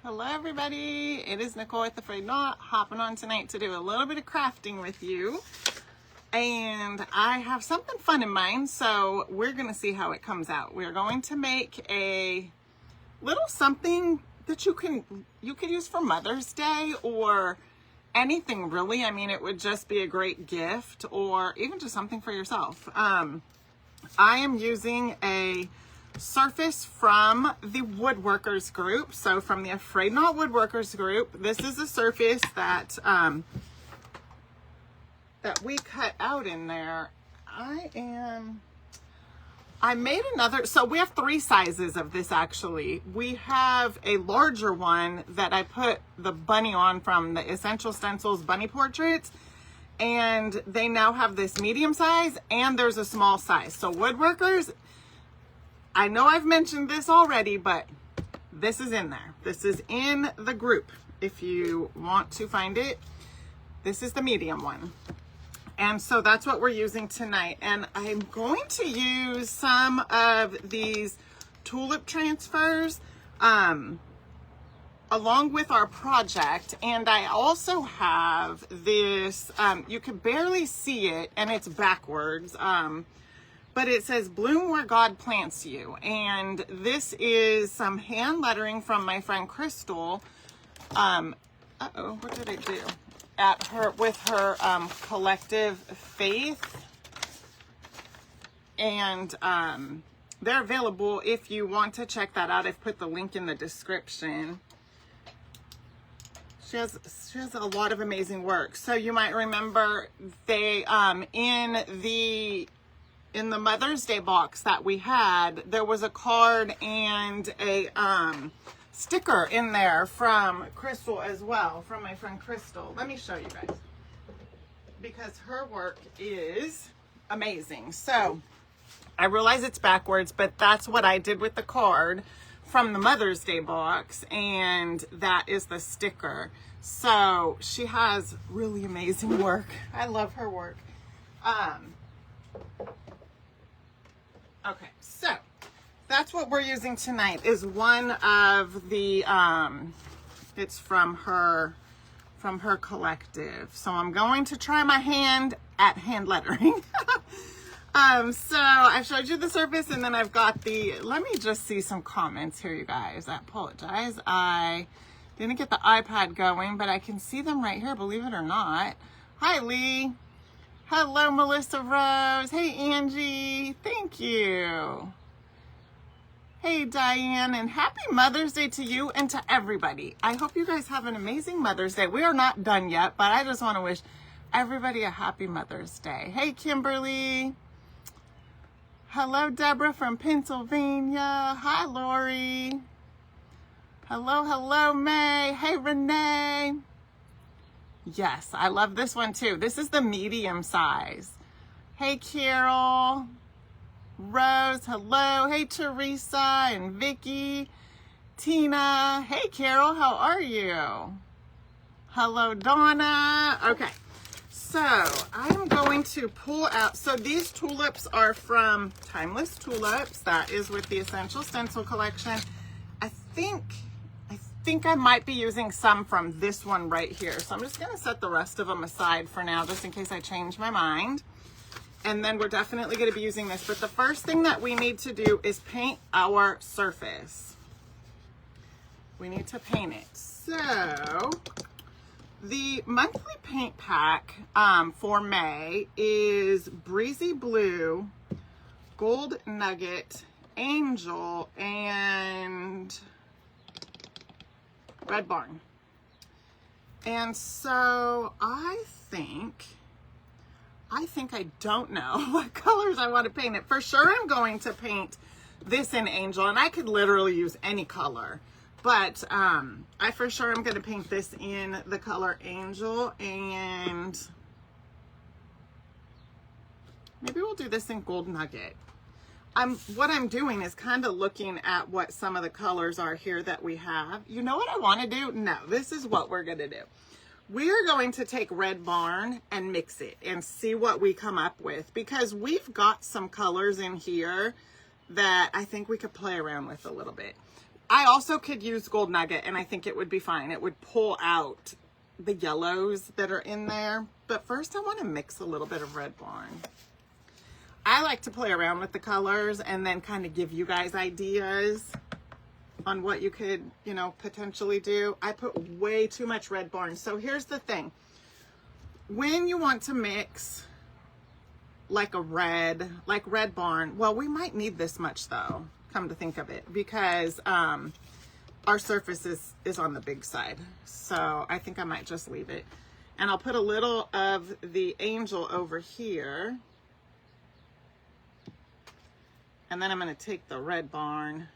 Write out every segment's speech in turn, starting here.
Hello everybody, it is Nicole with A-Frayed-Knot, hopping on tonight to do a little bit of crafting with you. And I have something fun in mind, so we're going to see how it comes out. We're going to make a little something that you could use for Mother's Day or anything really. I mean, it would just be a great gift or even just something for yourself. I am using a surface from the woodworkers group, so from the A-Frayed-Knot woodworkers group. This is a surface that that we cut out in there. I made another, so we have 3 sizes of this actually. We have a larger one that I put the bunny on from the Essential Stencils bunny portraits, and they now have this medium size and there's a small size. So woodworkers, I know I've mentioned this already, but this is in there. This is in the group. If you want to find it, this is the medium one. And so that's what we're using tonight. And I'm going to use some of these tulip transfers along with our project. And I also have this, you can barely see it and it's backwards. But it says bloom where God plants you. And this is some hand lettering from my friend Crystal. What did I do? With her collective faith. And they're available if you want to check that out. I've put the link in the description. She has a lot of amazing work. So you might remember they in the Mother's Day box that we had, there was a card and a sticker in there from Crystal as well, from my friend Crystal. Let me show you guys, because her work is amazing. So I realize it's backwards, but that's what I did with the card from the Mother's Day box, and that is the sticker. So she has really amazing work. I love her work. Okay, so that's what we're using tonight, is one of the, it's from her collective. So I'm going to try my hand at hand lettering. So I've showed you the surface, and then I've got let me just see some comments here, you guys. I apologize. I didn't get the iPad going, but I can see them right here, believe it or not. Hi, Lee. Hello, Melissa Rose. Hey, Angie. Thank you. Hey, Diane, and happy Mother's Day to you and to everybody. I hope you guys have an amazing Mother's Day. We are not done yet, but I just want to wish everybody a happy Mother's Day. Hey, Kimberly. Hello, Deborah from Pennsylvania. Hi, Lori. Hello, May. Hey, Renee. Yes, I love this one too. This is the medium size. Hey, Carol. Rose, hello. Hey, Teresa and Vicky. Tina. Hey, Carol, how are you? Hello, Donna. Okay, so I'm going to pull out, so these tulips are from Timeless Tulips. That is with the Essential Stencil collection. I think I might be using some from this one right here. So I'm just going to set the rest of them aside for now, just in case I change my mind. And then we're definitely going to be using this. But the first thing that we need to do is paint our surface. We need to paint it. So the monthly paint pack for May is Breezy Blue, Gold Nugget, Angel, and Red Barn. And so I think I don't know what colors I want to paint it. For sure I'm going to paint this in Angel, and I could literally use any color, but I for sure am going to paint this in the color Angel, and maybe we'll do this in Gold Nugget. What I'm doing is kind of looking at what some of the colors are here that we have. You know what I want to do? No, this is what we're going to do. We're going to take Red Barn and mix it and see what we come up with, because we've got some colors in here that I think we could play around with a little bit. I also could use Gold Nugget, and I think it would be fine. It would pull out the yellows that are in there. But first I want to mix a little bit of Red Barn. I like to play around with the colors and then kind of give you guys ideas on what you could, you know, potentially do. I put way too much Red Barn. So here's the thing. When you want to mix like a red, like Red Barn, well, we might need this much though, come to think of it, because our surface is on the big side. So I think I might just leave it. And I'll put a little of the Angel over here. And then I'm going to take the Red Barn.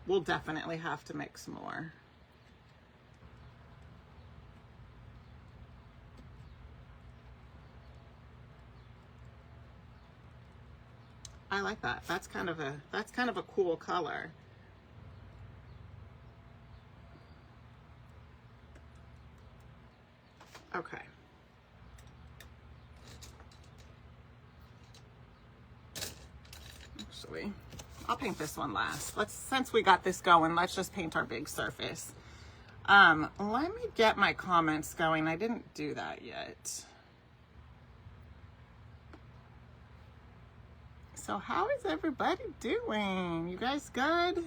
We'll definitely have to mix more. I like that. That's kind of a cool color. Okay. Actually, I'll paint this one last. Since we got this going, let's just paint our big surface. Let me get my comments going. I didn't do that yet. So how is everybody doing? You guys good?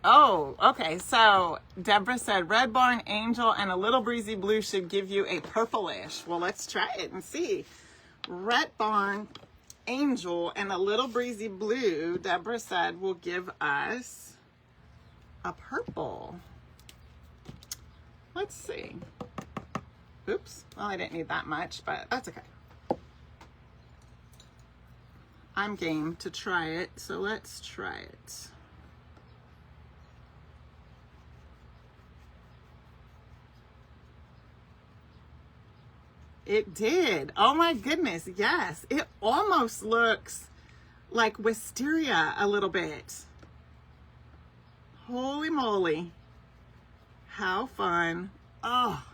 Oh, okay. So Deborah said Red Barn, Angel, and a little breezy blue should give you a purplish. Well, let's try it and see. Red Barn, Angel, and a little breezy blue, Deborah said, will give us a purple. Let's see. Oops. Well, I didn't need that much, but that's okay. I'm game to try it, so let's try it. It did. Oh my goodness. Yes. It almost looks like wisteria a little bit. Holy moly. How fun. Oh.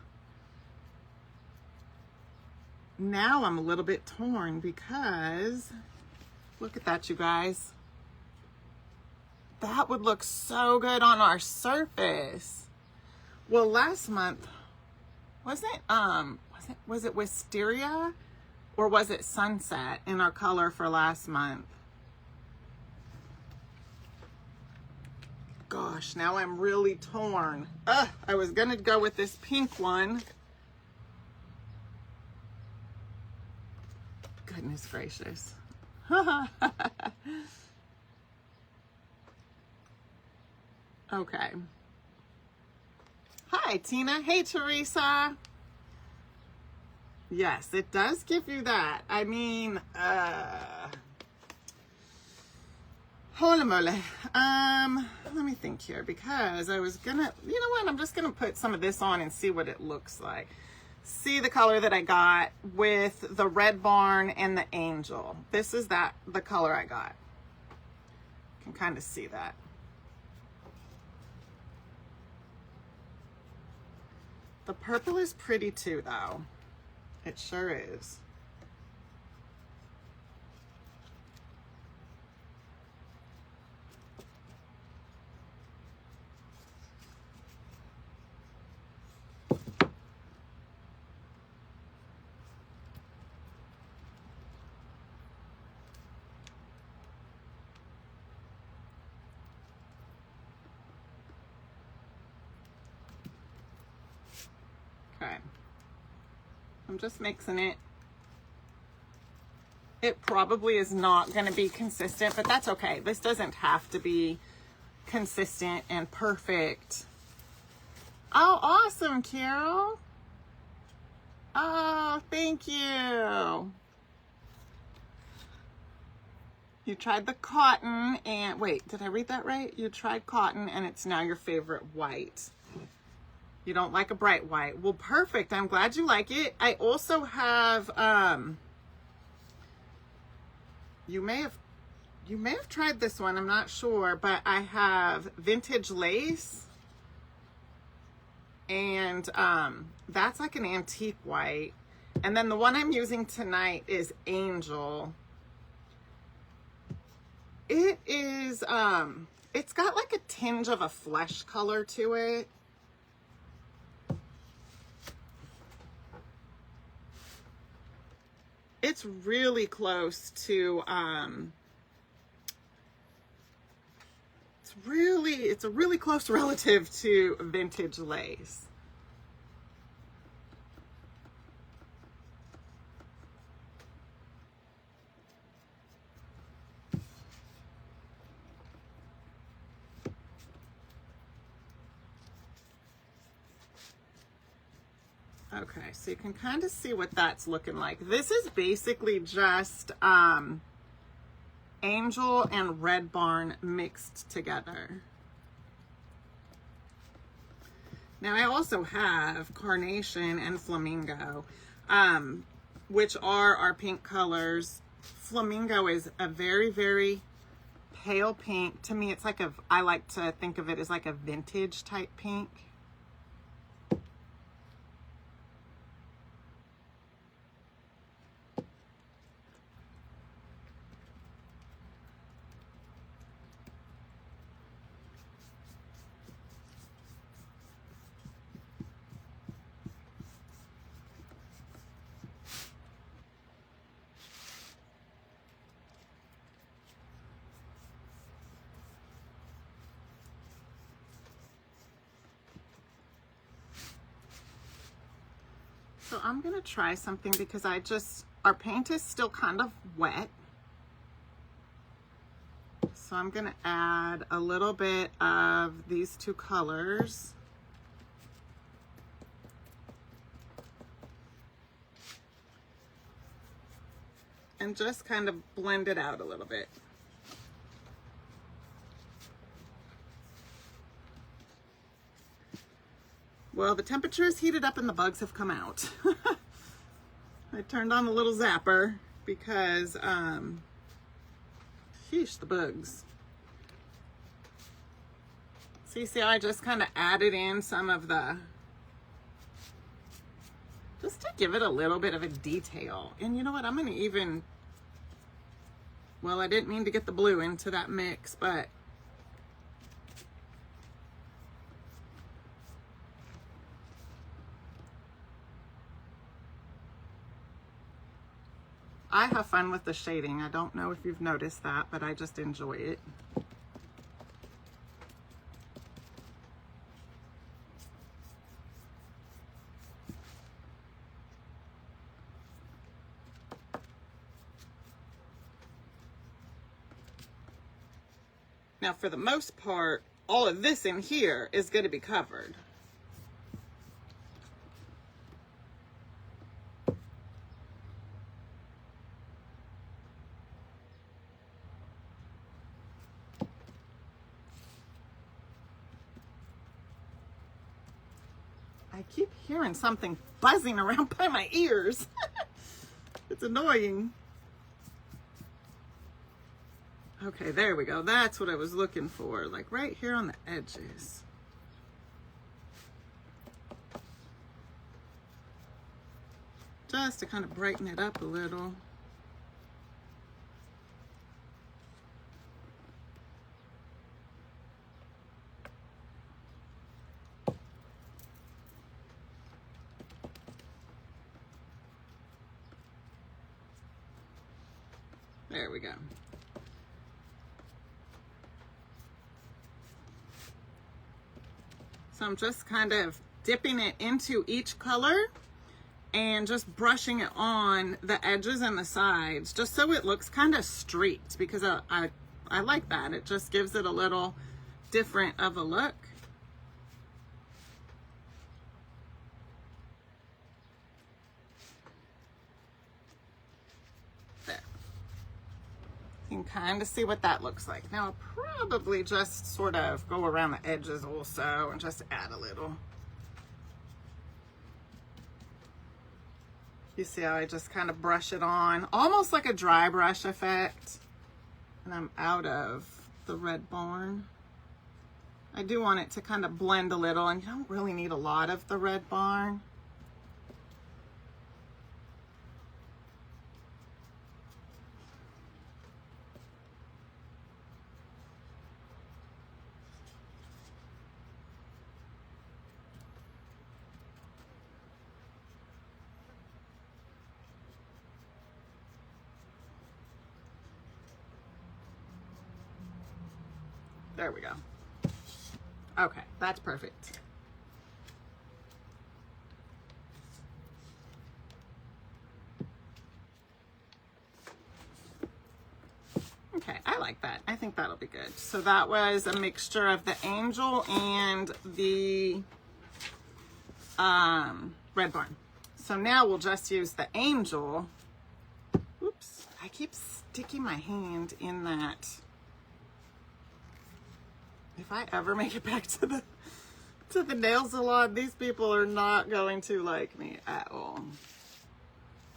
Now I'm a little bit torn because look at that, you guys. That would look so good on our surface. Well, last month, was it wisteria or was it sunset in our color for last month? Gosh, now I'm really torn. I was gonna go with this pink one. Goodness gracious. Okay. Hi, Tina. Hey, Teresa. Yes, it does give you that. I mean, holy moly. Let me think here, because I was gonna, you know what? I'm just gonna put some of this on and see what it looks like. See the color that I got with the Red Barn and the Angel. This is the color I got. You can kind of see that. The purple is pretty too, though. It sure is. Okay. I'm just mixing it. It probably is not going to be consistent, but that's okay. This doesn't have to be consistent and perfect. Oh, awesome, Carol. Oh, thank you. You tried the cotton and, wait, did I read that right? You tried cotton and it's now your favorite white. You don't like a bright white. Well, perfect. I'm glad you like it. I also have, you may have tried this one. I'm not sure, but I have vintage lace, and that's like an antique white, And then the one I'm using tonight is Angel. It is, it's got like a tinge of a flesh color to it. It's really close to, it's a really close relative to vintage lace. Okay, so you can kind of see what that's looking like. This is basically just Angel and Red Barn mixed together. Now I also have Carnation and Flamingo, which are our pink colors. Flamingo is a very, very pale pink. To me, it's like I like to think of it as like a vintage type pink. So I'm gonna try something because our paint is still kind of wet. So I'm gonna add a little bit of these two colors. And just kind of blend it out a little bit. Well, the temperature is heated up and the bugs have come out. I turned on the little zapper because, sheesh, the bugs. So you see how I just kind of added in some of just to give it a little bit of a detail. And you know what, I'm gonna even, well, I didn't mean to get the blue into that mix, but I have fun with the shading. I don't know if you've noticed that, but I just enjoy it. Now, for the most part, all of this in here is going to be covered. I keep hearing something buzzing around by my ears. It's annoying. Okay, there we go. That's what I was looking for, like right here on the edges. Just to kind of brighten it up a little. There we go. So I'm just kind of dipping it into each color and just brushing it on the edges and the sides, just so it looks kind of streaked, because I like that. It just gives it a little different of a look. You can kind of see what that looks like. Now I'll probably just sort of go around the edges also and just add a little. You see how I just kind of brush it on, almost like a dry brush effect. And I'm out of the Red Barn. I do want it to kind of blend a little, and you don't really need a lot of the Red Barn. There we go. Okay, that's perfect. Okay, I like that. I think that'll be good. So that was a mixture of the Angel and the Red Barn. So now we'll just use the Angel. Oops, I keep sticking my hand in that. If I ever make it back to the nail salon, these people are not going to like me at all.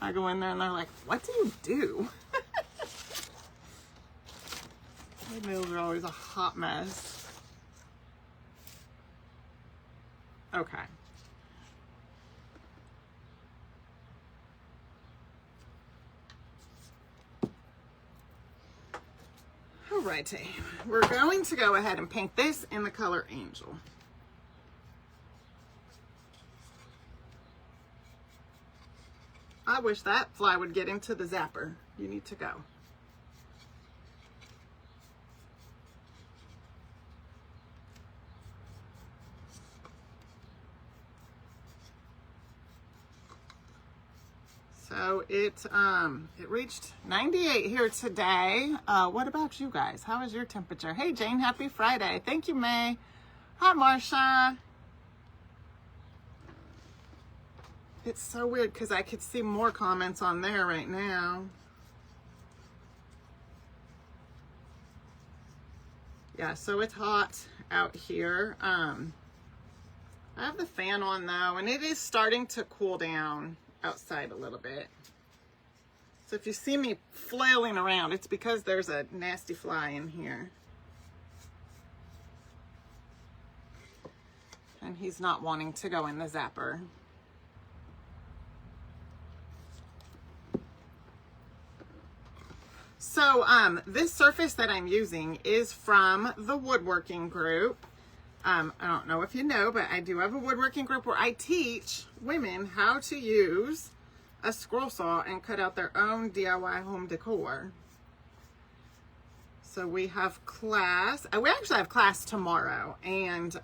I go in there and they're like, what do you do? My nails are always a hot mess. Okay. Alrighty, we're going to go ahead and paint this in the color Angel. I wish that fly would get into the zapper. You need to go. So it reached 98 here today. What about you guys? How is your temperature? Hey Jane, happy Friday. Thank you, May. Hi Marsha. It's so weird because I could see more comments on there right now. Yeah, so it's hot out here. I have the fan on though, and it is starting to cool down outside a little bit. So if you see me flailing around, it's because there's a nasty fly in here. And he's not wanting to go in the zapper. So this surface that I'm using is from the woodworking group. I don't know if you know, but I do have a woodworking group where I teach women how to use a scroll saw and cut out their own DIY home decor. So we have class, we actually have class tomorrow, and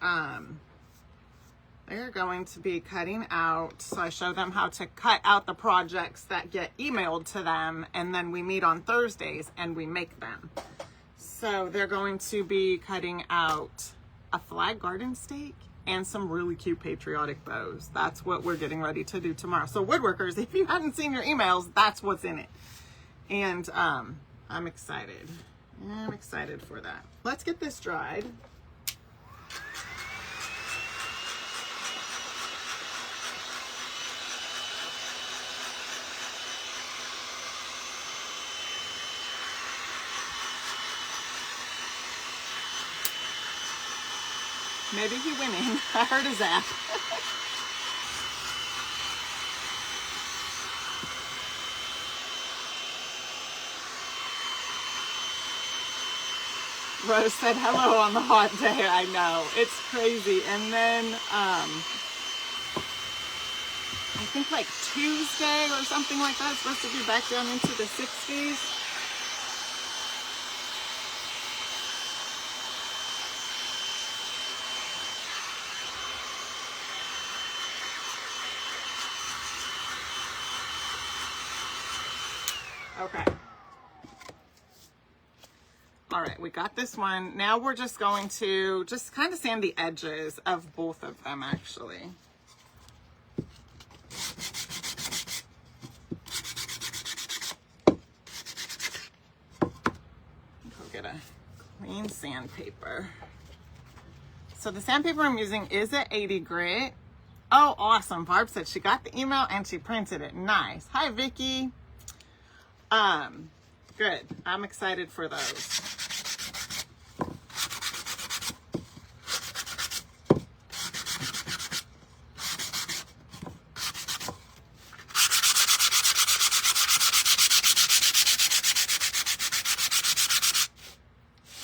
they're going to be cutting out, so I show them how to cut out the projects that get emailed to them, and then we meet on Thursdays and we make them. So they're going to be cutting out a flag garden stake and some really cute patriotic bows. That's what we're getting ready to do tomorrow. So woodworkers, if you hadn't seen your emails, that's what's in it. And I'm excited. I'm excited for that. Let's get this dried. Maybe he went in. I heard a zap. Rose said hello on the hot day. I know. It's crazy. And then I think like Tuesday or something like that, it's supposed to be back down into the 60s. Okay. All right, we got this one. Now we're just going to just kind of sand the edges of both of them, actually. Go get a clean sandpaper. So the sandpaper I'm using is an 80 grit. Oh, awesome. Barb said she got the email and she printed it. Nice. Hi, Vicky. Good. I'm excited for those.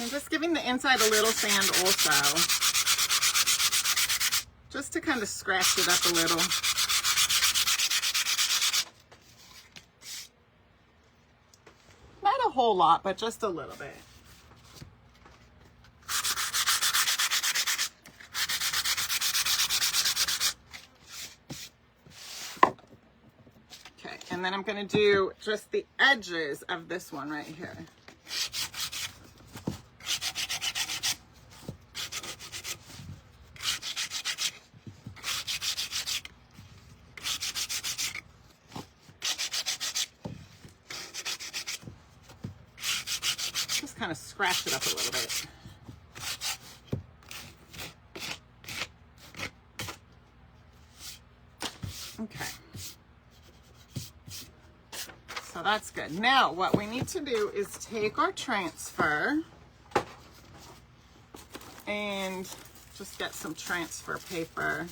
I'm just giving the inside a little sand also, just to kind of scratch it up a little. Not a whole lot, but just a little bit. And then I'm going to do just the edges of this one right here. Just kind of scratch it up a little bit. Okay. So that's good. Now what we need to do is take our transfer and just get some transfer paper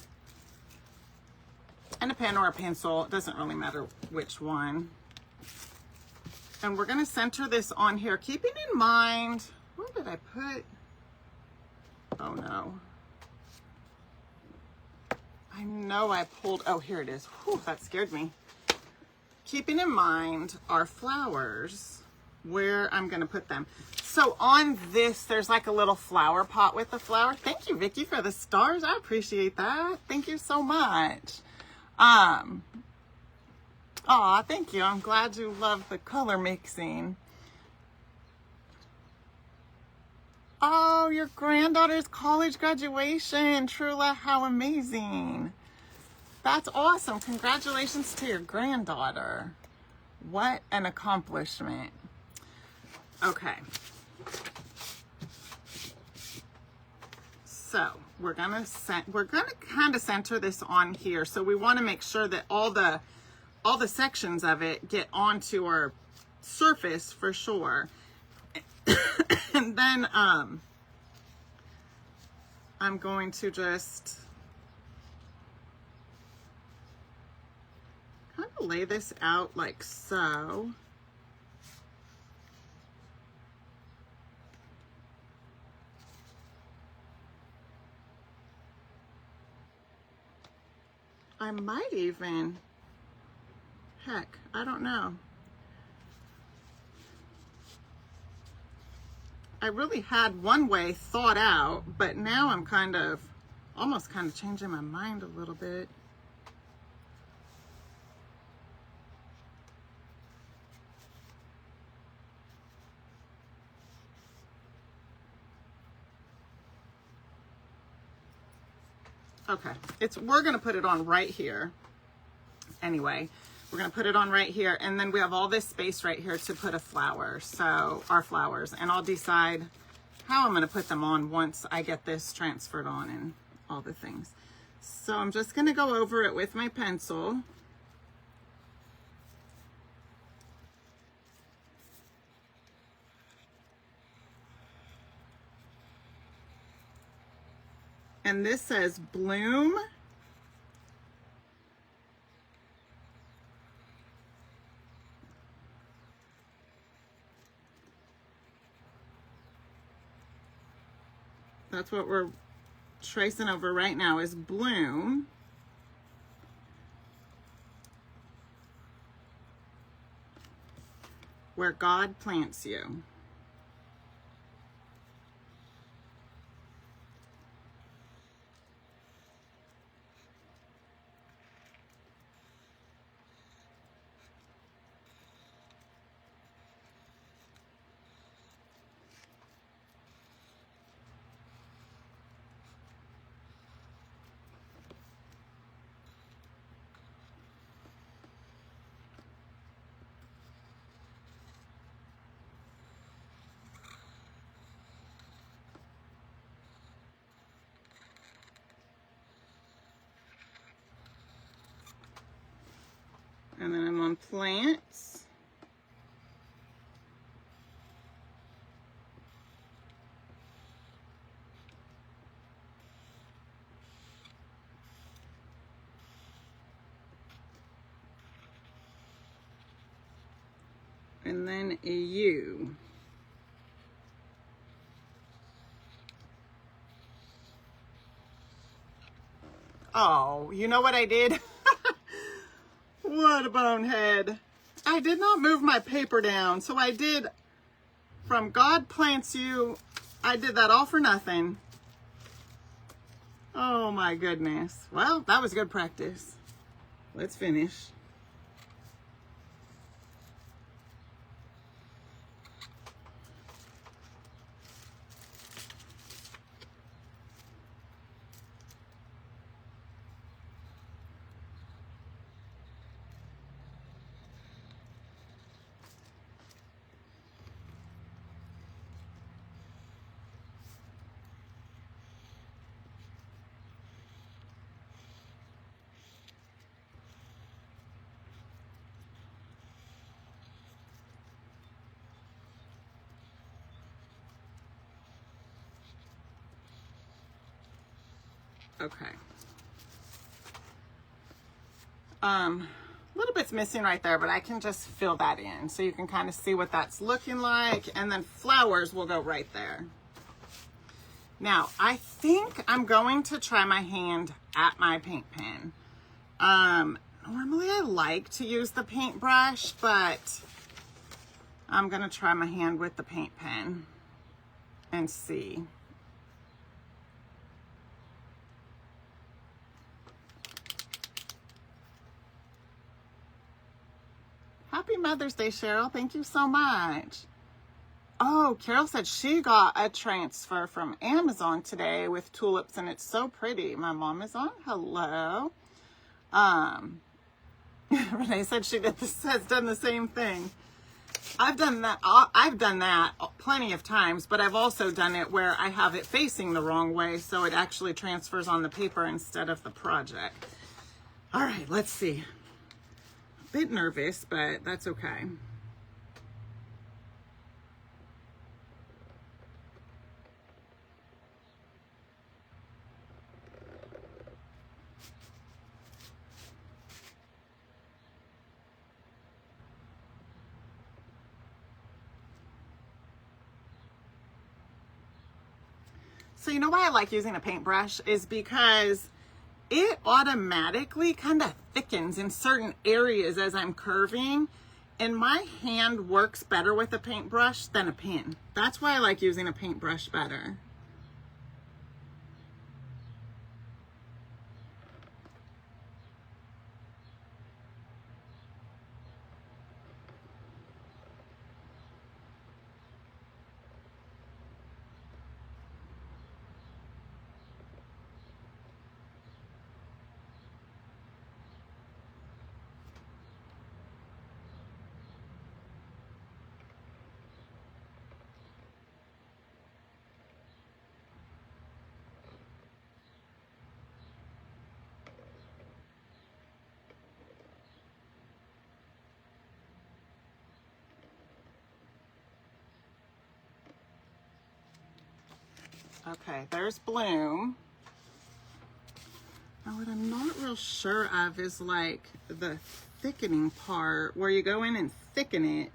and a pen or a pencil. It doesn't really matter which one. And we're going to center this on here, keeping in mind, where did I put? Oh no. I know I pulled, oh, here it is. Whew, that scared me. Keeping in mind our flowers, where I'm going to put them. So on this, there's like a little flower pot with the flower. Thank you, Vicki, for the stars. I appreciate that. Thank you so much. Aw, thank you. I'm glad you love the color mixing. Oh, your granddaughter's college graduation. Trula, how amazing. That's awesome. Congratulations to your granddaughter. What an accomplishment. Okay. So we're gonna kind of center this on here. So we want to make sure that all the sections of it get onto our surface for sure. And then I'm going to just kind of lay this out like so. I might even, heck, I don't know. I really had one way thought out, but now I'm almost kind of changing my mind a little bit. Okay, we're gonna put it on right here. Anyway, we're gonna put it on right here, and then we have all this space right here to put a flower, so our flowers, and I'll decide how I'm gonna put them on once I get this transferred on and all the things. So I'm just gonna go over it with my pencil. And this says bloom. That's what we're tracing over right now, is bloom. Where God plants you. And then I'm on plants. And then a U. Oh, you know what I did? What a bonehead. I did not move my paper down. So I did from God Plants You. I did that all for nothing. Oh my goodness. Well, that was good practice. Let's finish. Okay. A little bit's missing right there, but I can just fill that in so you can kind of see what that's looking like. And then flowers will go right there. Now, I think I'm going to try my hand at my paint pen. Normally I like to use the paintbrush, but I'm going to try my hand with the paint pen and see. Happy Mother's Day, Cheryl. Thank you so much. Oh, Carol said she got a transfer from Amazon today with tulips, and it's so pretty. My mom is on. Hello. Renee said she has done the same thing. I've done that. I've done that plenty of times, but I've also done it where I have it facing the wrong way, so it actually transfers on the paper instead of the project. All right, let's see. A bit nervous, but that's okay. So you know why I like using a paintbrush is because it automatically kind of thickens in certain areas as I'm curving, and my hand works better with a paintbrush than a pen. That's why I like using a paintbrush better. Okay, there's Bloom. Now what I'm not real sure of is like the thickening part where you go in and thicken it.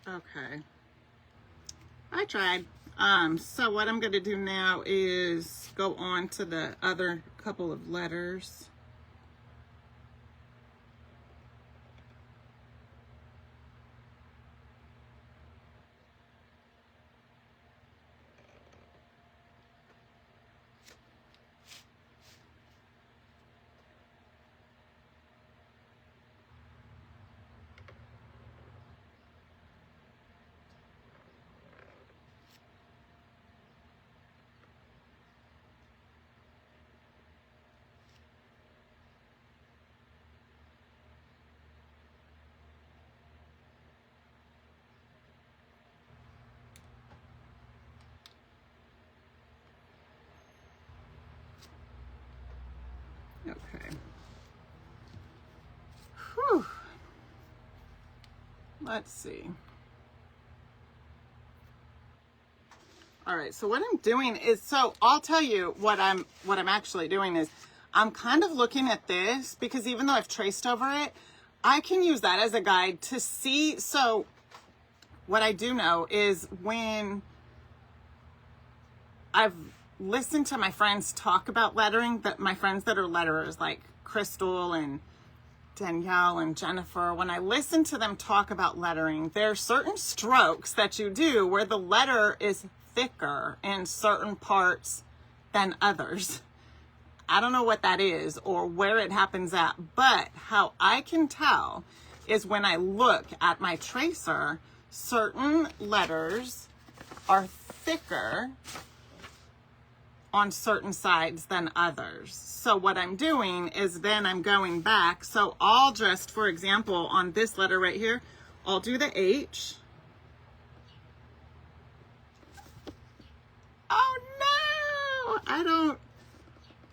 Okay, I tried. So what I'm going to do now is go on to the other couple of letters. Okay. Whew. Let's see. All right, so what I'm doing is, so I'll tell you what I'm actually doing is I'm kind of looking at this because even though I've traced over it, I can use that as a guide to see. So what I do know is when I've listen to my friends talk about lettering, that my friends that are letterers like Crystal and Danielle and Jennifer, when I listen to them talk about lettering, there are certain strokes that you do where the letter is thicker in certain parts than others. I don't know what that is or where it happens at, but how I can tell is when I look at my tracer, certain letters are thicker on certain sides than others. So what I'm doing is then I'm going back. So I'll just, for example, on this letter right here, I'll do the H. Oh no!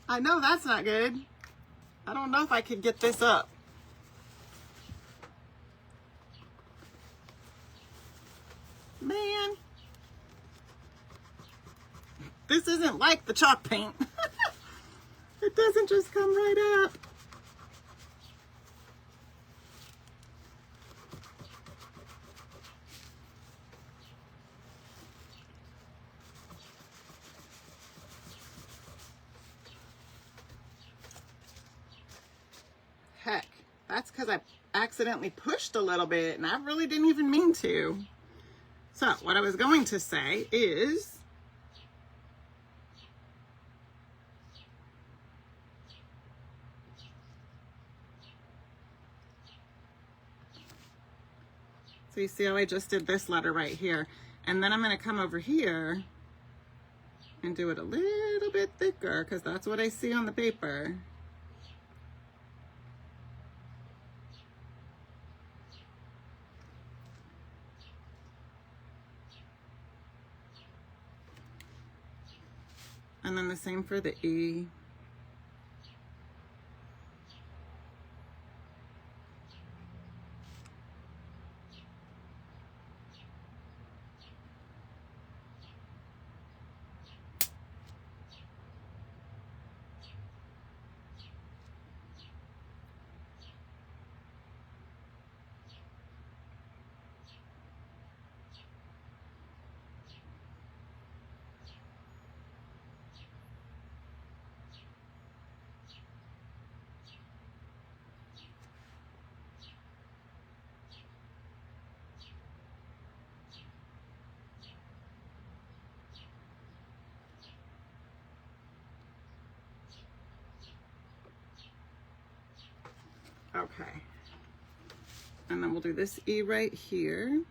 I know that's not good. I don't know if I could get this up. Man. This isn't like the chalk paint. It doesn't just come right up. Heck, that's because I accidentally pushed a little bit and I really didn't even mean to. So what I was going to say is, so you see how I just did this letter right here, and then I'm going to come over here and do it a little bit thicker because that's what I see on the paper. And then the same for the E. Okay. And then we'll do this E right here.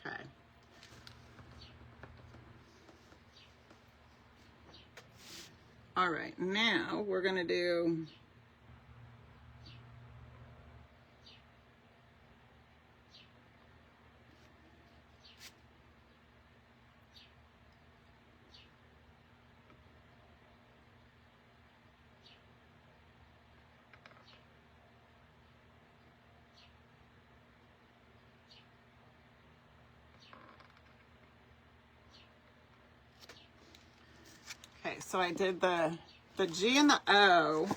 Okay. All right, now we're gonna do okay, so I did the G and the O.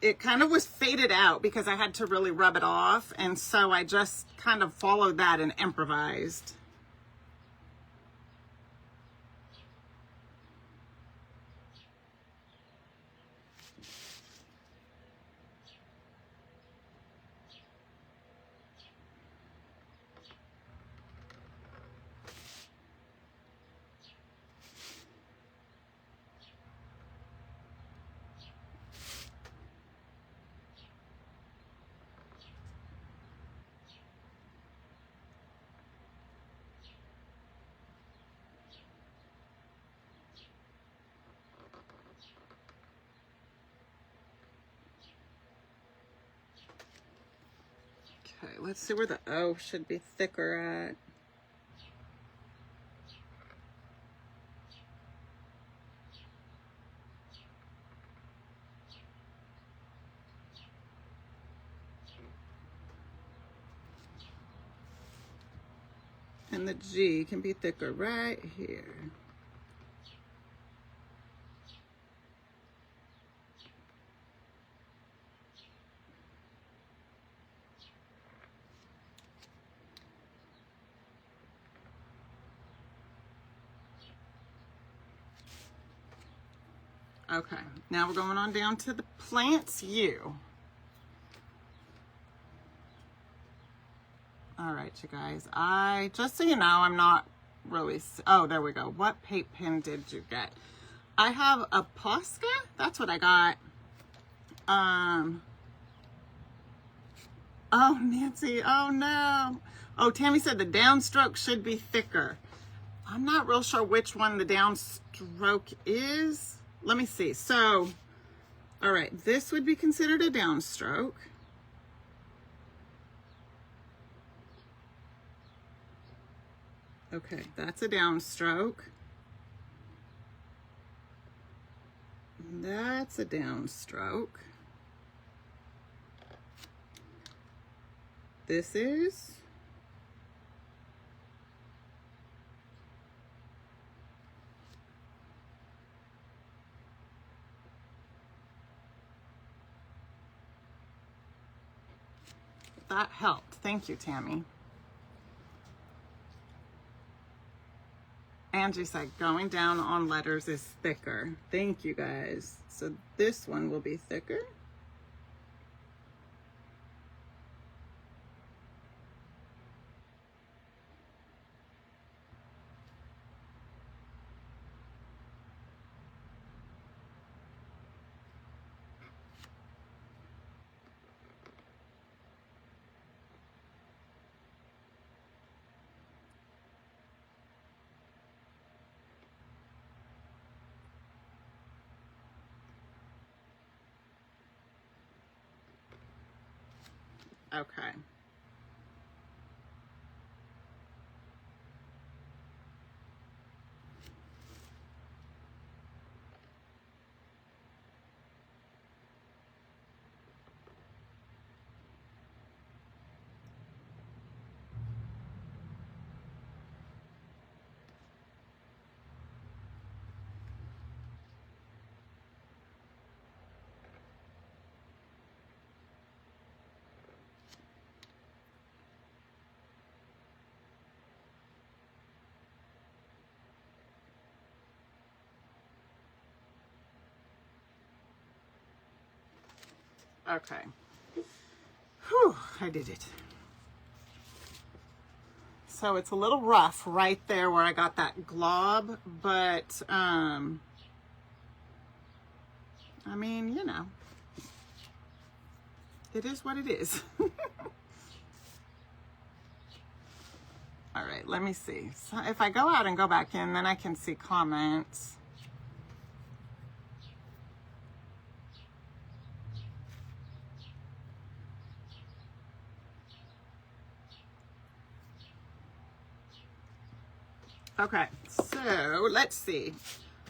It kind of was faded out because I had to really rub it off, and so I just kind of followed that and improvised. Okay, let's see where the O should be thicker at. And the G can be thicker right here. Okay, now we're going on down to the plants U. All right, you guys, just so you know, I'm not really, oh, there we go. What paint pen did you get? I have a Posca, that's what I got. Oh, Nancy, oh no. Oh, Tammy said the downstroke should be thicker. I'm not real sure which one the downstroke is. Let me see. So, all right, this would be considered a downstroke. Okay, that's a downstroke. That's a downstroke. This is. That helped. Thank you, Tammy. Angie said going down on letters is thicker. Thank you, guys. So this one will be thicker. Okay. Okay. Whew, I did it. So it's a little rough right there where I got that glob, but I mean, you know, it is what it is. All right, let me see. So if I go out and go back in, then I can see comments. Okay, so let's see.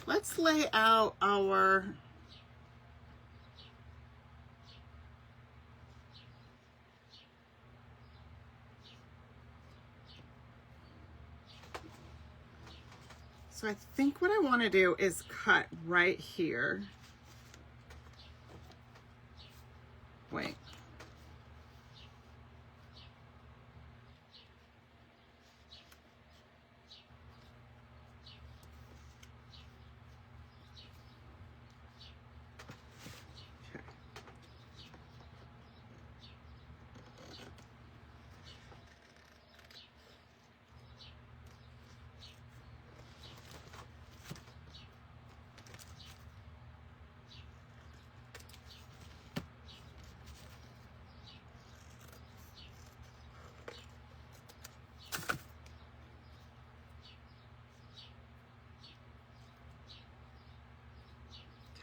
Let's lay out our so I think what I want to do is cut right here. Wait.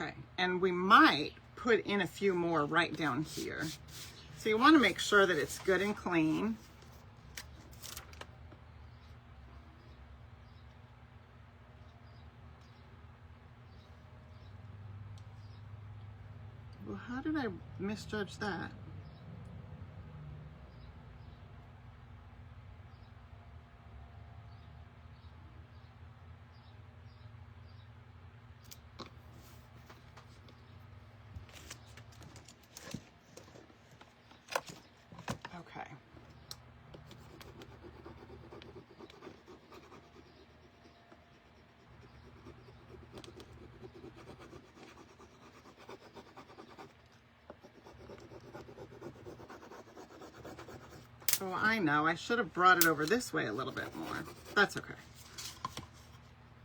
Okay, and we might put in a few more right down here. So you want to make sure that it's good and clean. Well, how did I misjudge that? Oh, I know. I should have brought it over this way a little bit more. That's okay.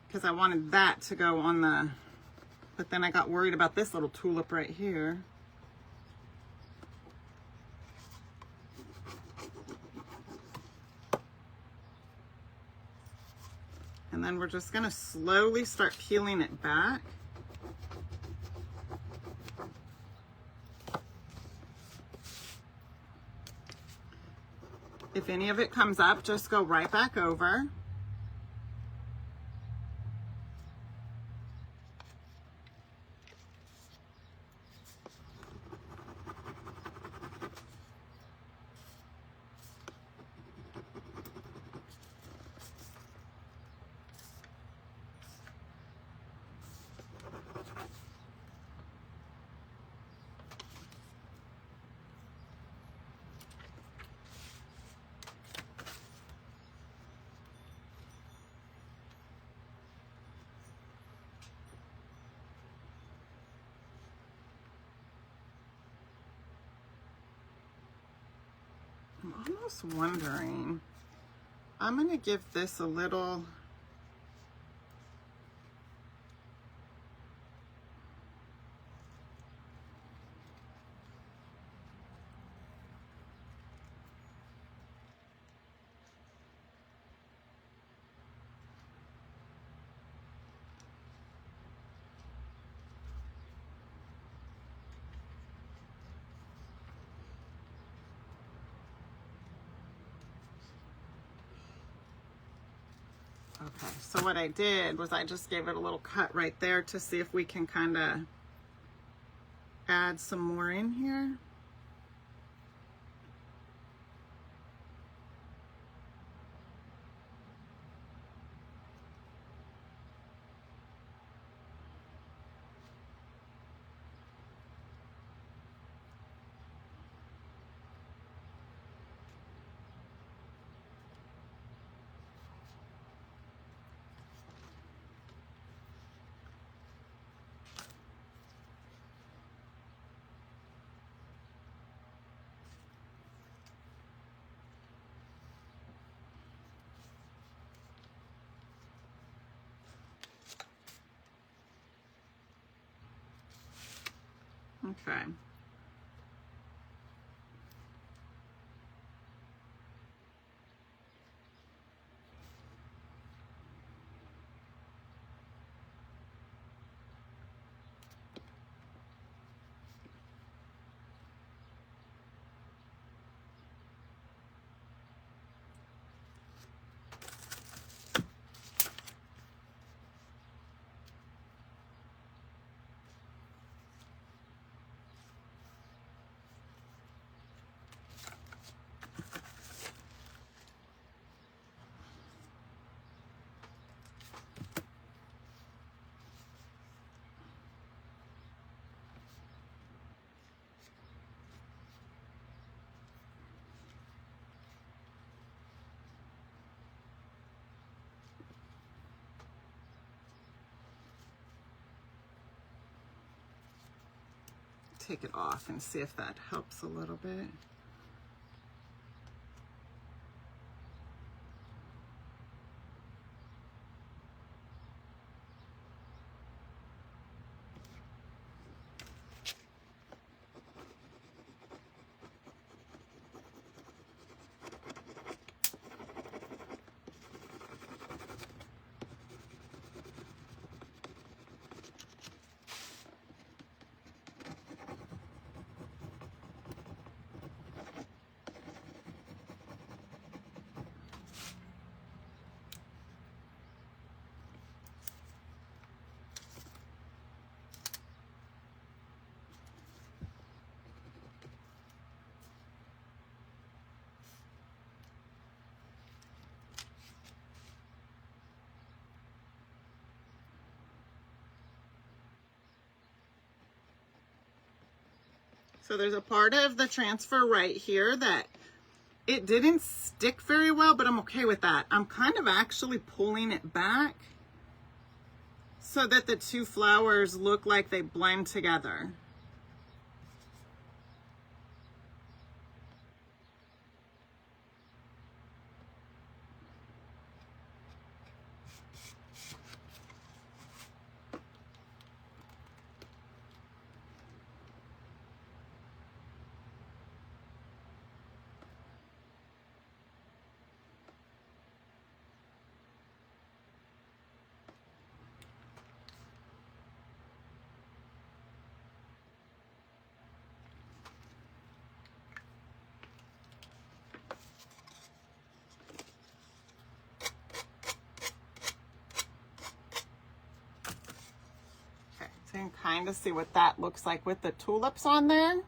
Because I wanted that to go on the, but then I got worried about this little tulip right here. And then we're just going to slowly start peeling it back. If any of it comes up, just go right back over. I'm almost wondering, I'm going to give this a little, okay, so what I did was I just gave it a little cut right there to see if we can kind of add some more in here. Okay. Take it off and see if that helps a little bit. So there's a part of the transfer right here that it didn't stick very well, but I'm okay with that. I'm kind of actually pulling it back so that the two flowers look like they blend together. kind of see what that looks like with the tulips on there.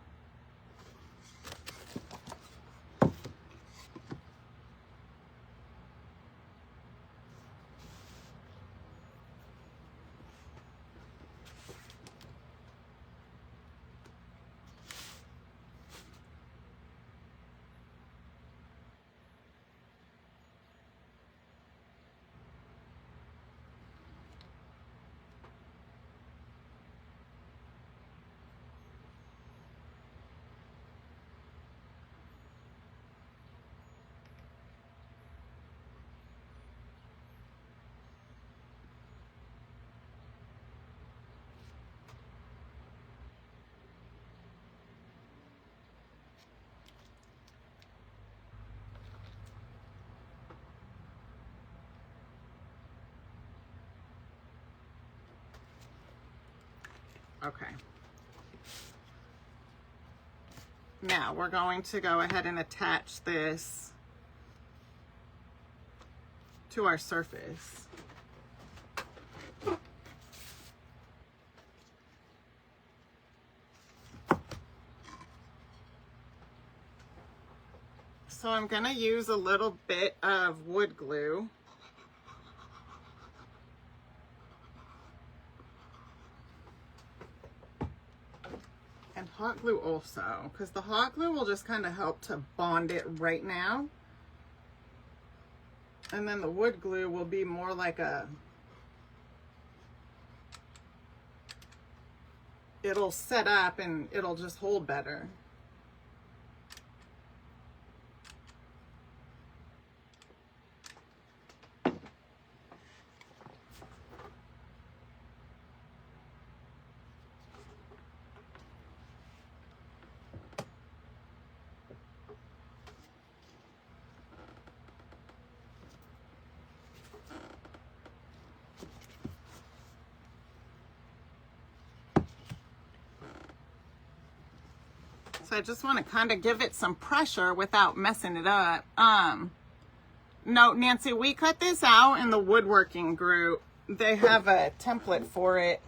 Okay. Now we're going to go ahead and attach this to our surface. So I'm going to use a little bit of wood glue. And hot glue also, because the hot glue will just kind of help to bond it right now. And then the wood glue will be more like it'll set up and it'll just hold better. So I just want to kind of give it some pressure without messing it up. No, Nancy, we cut this out in the woodworking group. They have a template for it.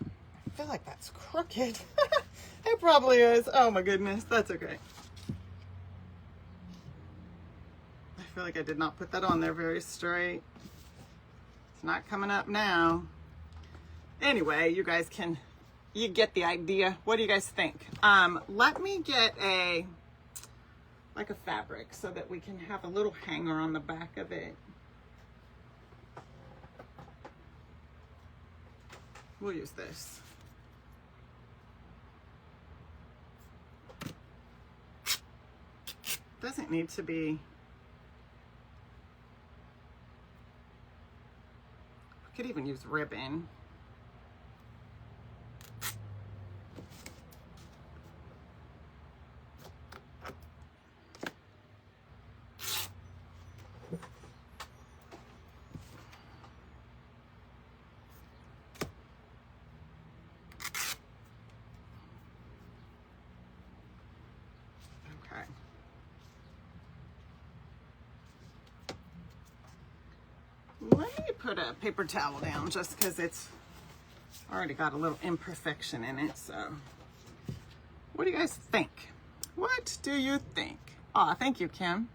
I feel like that's crooked. It probably is. Oh my goodness, that's okay. I feel like I did not put that on there very straight. It's not coming up now. Anyway, you guys can... You get the idea. What do you guys think? Let me get like a fabric so that we can have a little hanger on the back of it. We'll use this. Doesn't need to be. We could even use ribbon. Let me put a paper towel down just because it's already got a little imperfection in it. So what do you guys think? What do you think? Aw, thank you, Kim.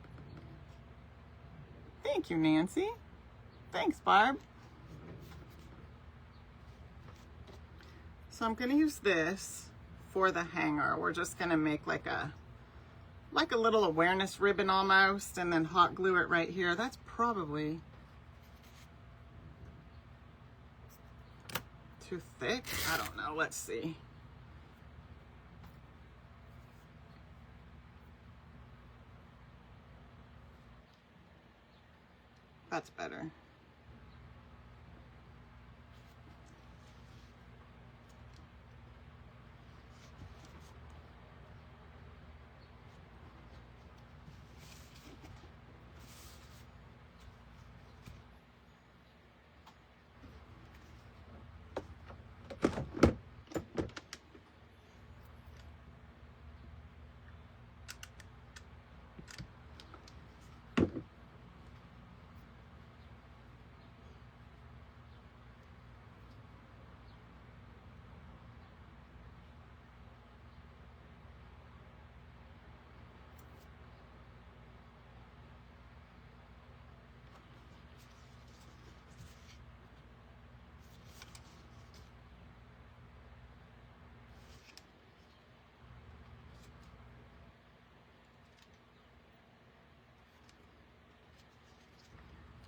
Thank you, Nancy. Thanks, Barb. So I'm going to use this for the hanger. We're just going to make like a little awareness ribbon almost, and then hot glue it right here. That's probably too thick. I don't know. Let's see. That's better.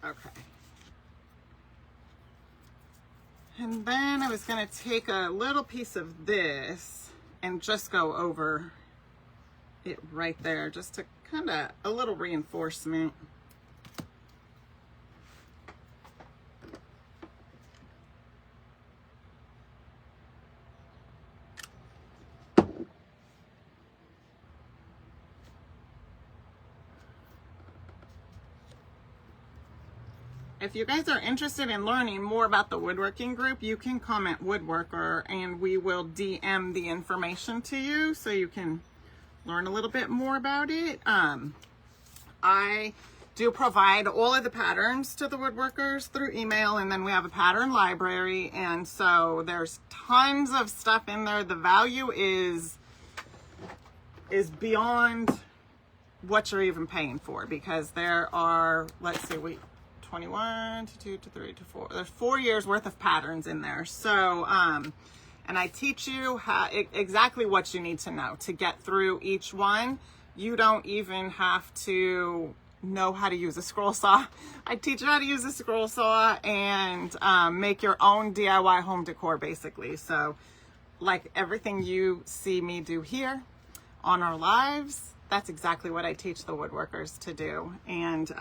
Okay. And then I was going to take a little piece of this and just go over it right there, just to kind of a little reinforcement. If you guys are interested in learning more about the woodworking group, you can comment woodworker and we will DM the information to you so you can learn a little bit more about it. I do provide all of the patterns to the woodworkers through email, and then we have a pattern library, and so there's tons of stuff in there. The value is beyond what you're even paying for, because there are, let's see, 21 to 2 to 3 to 4. There's 4 years worth of patterns in there. So, and I teach you exactly what you need to know to get through each one. You don't even have to know how to use a scroll saw. I teach you how to use a scroll saw and make your own DIY home decor, basically. So, like everything you see me do here on our lives, that's exactly what I teach the woodworkers to do. And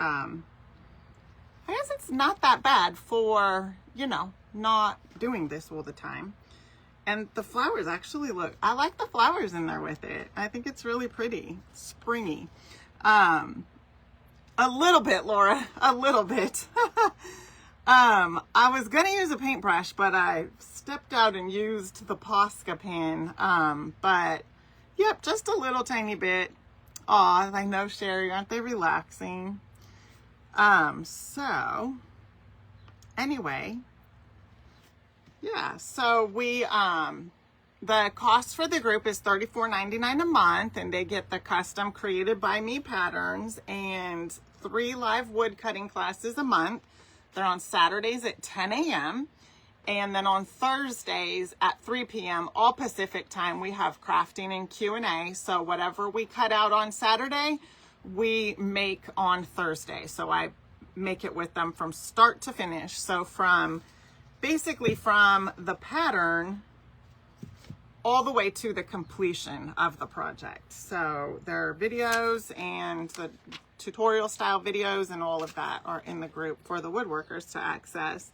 I guess it's not that bad for, you know, not doing this all the time. And the flowers actually look, I like the flowers in there with it. I think it's really pretty, springy. A little bit, Laura, a little bit. I was going to use a paintbrush, but I stepped out and used the Posca pen. But yep, just a little tiny bit. Aw, I know, Sherry, aren't they relaxing? So anyway, yeah, so we, the cost for the group is $34.99 a month, and they get the custom created by me patterns and 3 live wood cutting classes a month. They're on Saturdays at 10 a.m. And then on Thursdays at 3 p.m. all Pacific time, we have crafting and Q&A. So whatever we cut out on Saturday, we make on Thursday. So I make it with them from start to finish. So basically from the pattern all the way to the completion of the project. So there are videos, and the tutorial style videos and all of that are in the group for the woodworkers to access.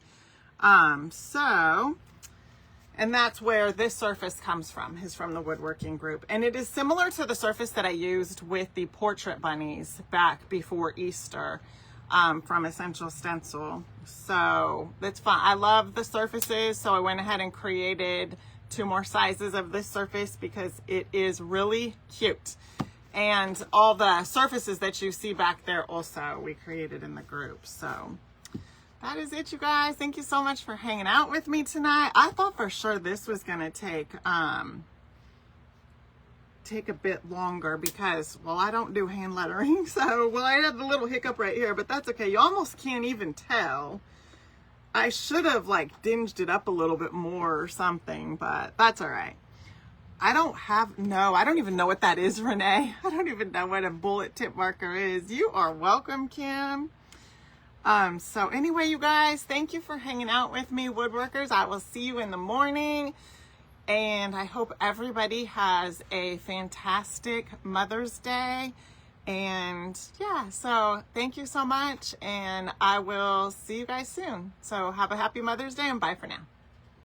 And that's where this surface comes from, is from the woodworking group. And it is similar to the surface that I used with the portrait bunnies back before Easter, from Essential Stencil. So that's fun. I love the surfaces. So I went ahead and created 2 more sizes of this surface because it is really cute. And all the surfaces that you see back there also we created in the group. So that is it, you guys. Thank you so much for hanging out with me tonight. I thought for sure this was gonna take a bit longer because, well, I don't do hand lettering. So, well, I had the little hiccup right here, but that's okay. You almost can't even tell. I should have like dinged it up a little bit more or something, but that's all right. I don't even know what that is, Renee. I don't even know what a bullet tip marker is. You are welcome, Kim. So anyway, you guys, thank you for hanging out with me, woodworkers. I will see you in the morning, and I hope everybody has a fantastic Mother's Day. And yeah, so thank you so much, and I will see you guys soon. So have a happy Mother's Day, and bye for now.